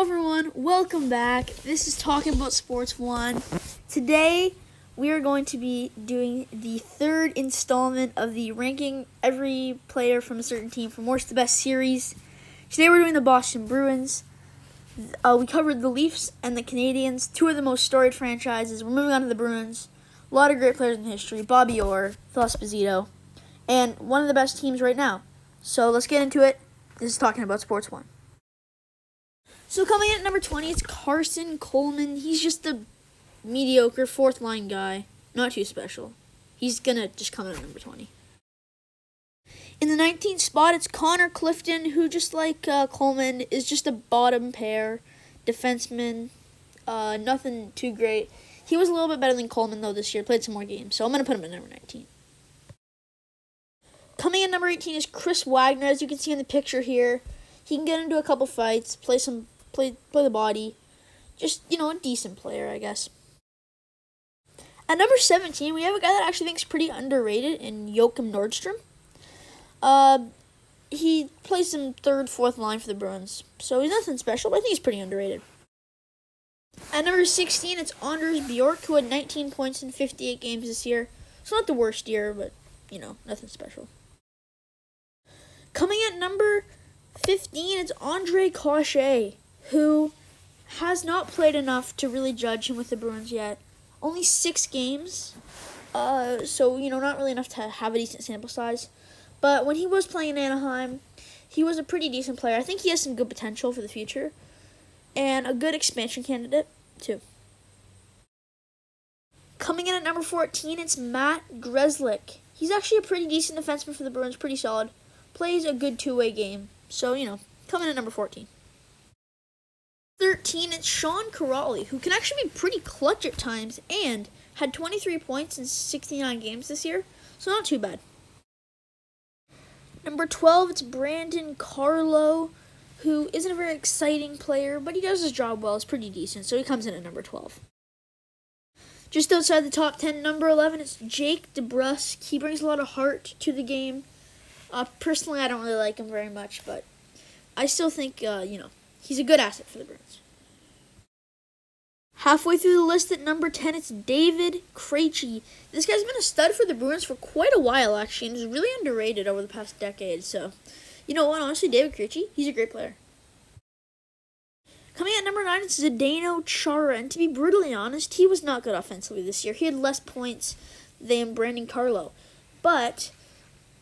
Hello everyone, welcome back. This is Talking About Sports 1. Today we are going to be doing the third installment of the ranking every player from a certain team from worst to best series. Today we're doing the Boston Bruins. We covered the Leafs and the Canadiens, two of the most storied franchises. We're moving on to the Bruins. A lot of great players in history, Bobby Orr, Phil Esposito, and one of the best teams right now. So let's get into it. This is Talking About Sports 1. So coming in at number 20, it's Carson Coleman. He's just a mediocre fourth-line guy. Not too special. He's going to just come in at number 20. In the 19th spot, it's Connor Clifton, who, just like Coleman, is just a bottom pair defenseman. Nothing too great. He was a little bit better than Coleman, though, this year. Played some more games, so I'm going to put him at number 19. Coming in at number 18 is Chris Wagner. As you can see in the picture here, he can get into a couple fights, play the body. Just, a decent player, I guess. At number 17, we have a guy that I actually thinks pretty underrated in Joachim Nordstrom. He plays some third, fourth line for the Bruins. So he's nothing special, but I think he's pretty underrated. At number 16, it's Anders Bjork, who had 19 points in 58 games this year. It's not the worst year, but, nothing special. Coming at number 15, it's Andre Cauchet, who has not played enough to really judge him with the Bruins yet. Only 6 games, so, not really enough to have a decent sample size. But when he was playing in Anaheim, he was a pretty decent player. I think he has some good potential for the future, and a good expansion candidate, too. Coming in at number 14, it's Matt Grzelcyk. He's actually a pretty decent defenseman for the Bruins, pretty solid. Plays a good two-way game. So, coming in at number 14. 13, it's Sean Kuraly, who can actually be pretty clutch at times and had 23 points in 69 games this year, so not too bad. Number 12, it's Brandon Carlo, who isn't a very exciting player, but he does his job well. It's pretty decent, so he comes in at number 12. Just outside the top 10, number 11, it's Jake DeBrusk. He brings a lot of heart to the game. Personally, I don't really like him very much, but I still think, he's a good asset for the Bruins. Halfway through the list at number 10, it's David Krejci. This guy's been a stud for the Bruins for quite a while, actually, and is really underrated over the past decade. So, honestly, David Krejci, he's a great player. Coming at number 9, it's Zdeno Chara, and to be brutally honest, he was not good offensively this year. He had less points than Brandon Carlo, but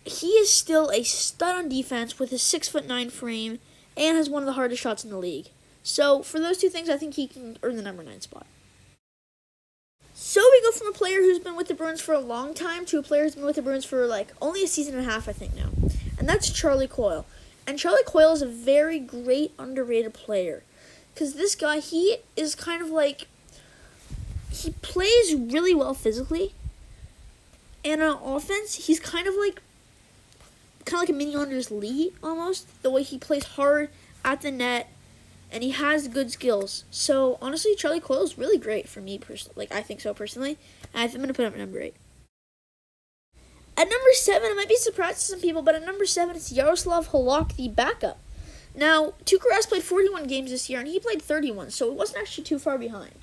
he is still a stud on defense with his 6'9" frame and has one of the hardest shots in the league. So, for those two things, I think he can earn the number 9 spot. So, we go from a player who's been with the Bruins for a long time to a player who's been with the Bruins for, only a season and a half, I think, now. And that's Charlie Coyle. And Charlie Coyle is a very great, underrated player. Because this guy, he is kind of he plays really well physically. And on offense, he's kind of like a mini Anders Lee, almost. The way he plays hard at the net. And he has good skills. So, honestly, Charlie Coyle is really great for me personally. I think so personally. And I'm going to put him at number 8. At number 7, I might be surprised to some people, but at number 7, it's Yaroslav Halak, the backup. Now, Tuukka Rask played 41 games this year, and he played 31, so it wasn't actually too far behind.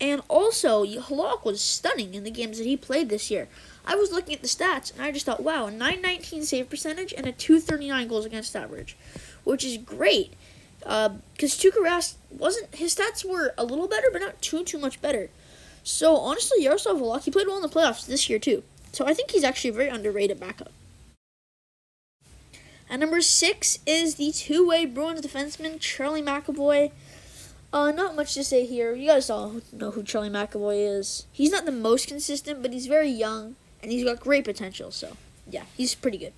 And also, Halak was stunning in the games that he played this year. I was looking at the stats, and I just thought, wow, a .919 save percentage and a .239 goals against average, which is great. Because Tuukka Rask his stats were a little better, but not too much better. So, honestly, Yaroslav Halak, he played well in the playoffs this year, too. So, I think he's actually a very underrated backup. At number 6 is the two-way Bruins defenseman, Charlie McAvoy. Not much to say here. You guys all know who Charlie McAvoy is. He's not the most consistent, but he's very young, and he's got great potential. So, yeah, he's pretty good.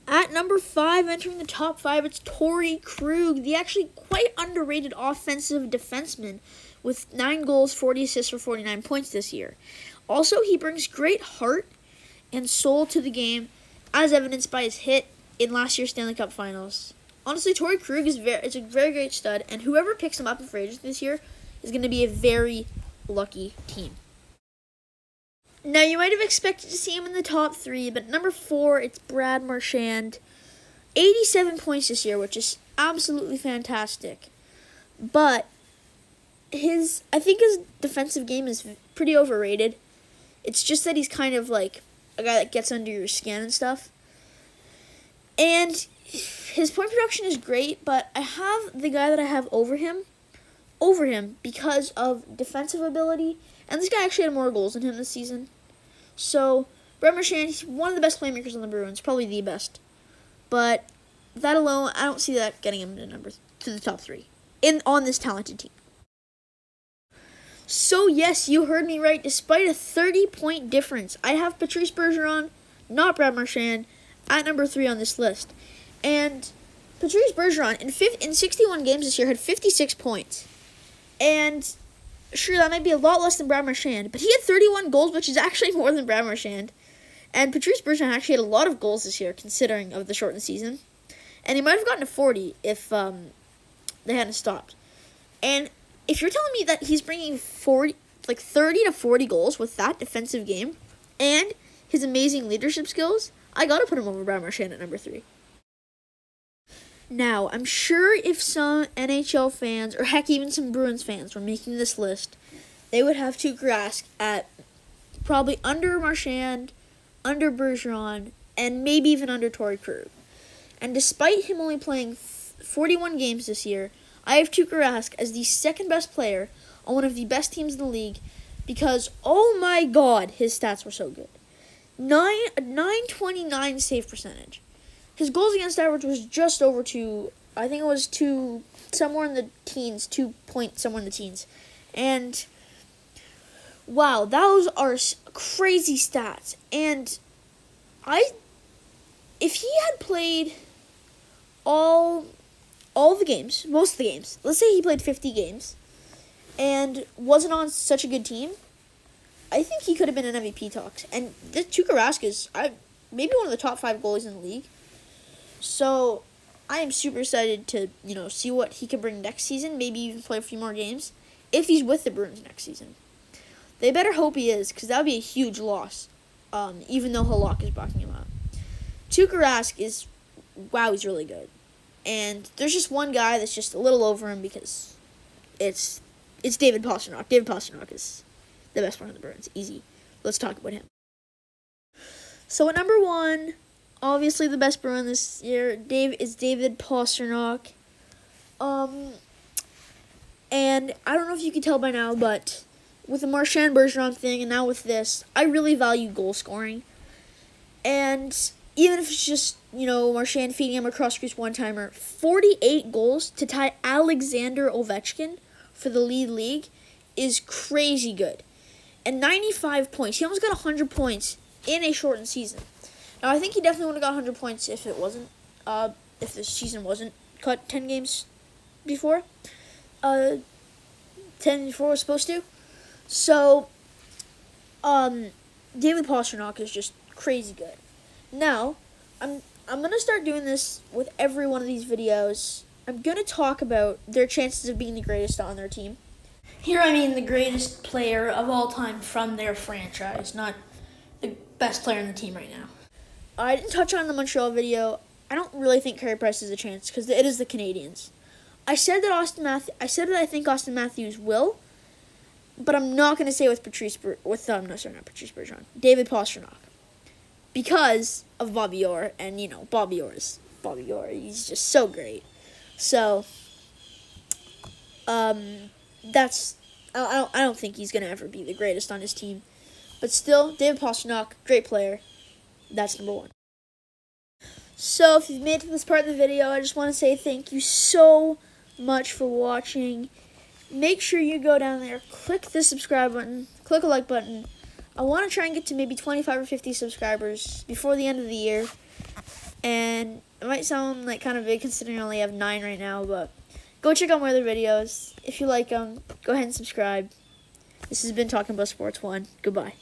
At number 5, entering the top 5, it's Torrey Krug, the actually quite underrated offensive defenseman with 9 goals, 40 assists for 49 points this year. Also, he brings great heart and soul to the game, as evidenced by his hit in last year's Stanley Cup Finals. Honestly, Torrey Krug is a very great stud, and whoever picks him up in free agency this year is going to be a very lucky team. Now, you might have expected to see him in the top 3, but number 4, it's Brad Marchand. 87 points this year, which is absolutely fantastic. But I think his defensive game is pretty overrated. It's just that he's kind of like a guy that gets under your skin and stuff. And his point production is great, but I have the guy that I have over him because of defensive ability. And this guy actually had more goals than him this season. So, Brad Marchand, he's one of the best playmakers on the Bruins, probably the best. But that alone, I don't see that getting him to the top 3 on this talented team. So yes, you heard me right. Despite a 30-point difference, I have Patrice Bergeron, not Brad Marchand, at number 3 on this list. And Patrice Bergeron in 61 games this year had 56 points. And sure, that might be a lot less than Brad Marchand, but he had 31 goals, which is actually more than Brad Marchand. And Patrice Bergeron actually had a lot of goals this year, considering of the shortened season. And he might have gotten to 40 if they hadn't stopped. And if you're telling me that he's bringing 30 to 40 goals with that defensive game and his amazing leadership skills, I gotta put him over Brad Marchand at number 3. Now, I'm sure if some NHL fans, or heck, even some Bruins fans, were making this list, they would have Tuukka Rask at probably under Marchand, under Bergeron, and maybe even under Torrey Krug. And despite him only playing 41 games this year, I have Tuukka Rask as the second best player on one of the best teams in the league because, oh my god, his stats were so good. 929 save percentage. His goals against average was just over 2, I think it was 2, somewhere in the teens, 2 point somewhere in the teens. And, wow, those are crazy stats. And if he had played all the games, most of the games, let's say he played 50 games and wasn't on such a good team, I think he could have been in MVP talks. And this Tuukka Rask is maybe one of the top 5 goalies in the league. So I am super excited to, see what he can bring next season, maybe even play a few more games if he's with the Bruins next season. They better hope he is, because that would be a huge loss, even though Halak is backing him up. Tuukka Rask he's really good. And there's just one guy that's just a little over him because it's David Pastrnak. David Pastrnak is the best player on the Bruins. Easy. Let's talk about him. So at number 1, obviously the best Bruin this year, is David Pastrnak. And I don't know if you can tell by now, but with the Marchand Bergeron thing and now with this, I really value goal scoring. And even if it's just, Marchand feeding him a cross-crease one-timer, 48 goals to tie Alexander Ovechkin for the league is crazy good. And 95 points. He almost got 100 points in a shortened season. Now, I think he definitely would have got 100 points if if the season wasn't cut 10 games before. 10 before it was supposed to. So, David Pastrnak is just crazy good. Now, I'm going to start doing this with every one of these videos. I'm going to talk about their chances of being the greatest on their team. Here I mean the greatest player of all time from their franchise, not the best player on the team right now. I didn't touch on the Montreal video. I don't really think Carey Price has a chance because it is the Canadiens. I said that I think Austin Matthews will, but I'm not going to say with Bergeron, David Pastrnak. Because of Bobby Orr, and Bobby Orr, he's just so great. So, I don't think he's gonna ever be the greatest on his team, but still, David Pastrnak, great player. That's number 1. So, if you've made it to this part of the video, I just want to say thank you so much for watching. Make sure you go down there, click the subscribe button, click a like button. I want to try and get to maybe 25 or 50 subscribers before the end of the year. And it might sound like kind of big considering I only have 9 right now, but go check out my other videos. If you like them, go ahead and subscribe. This has been Talking About Sports 1. Goodbye.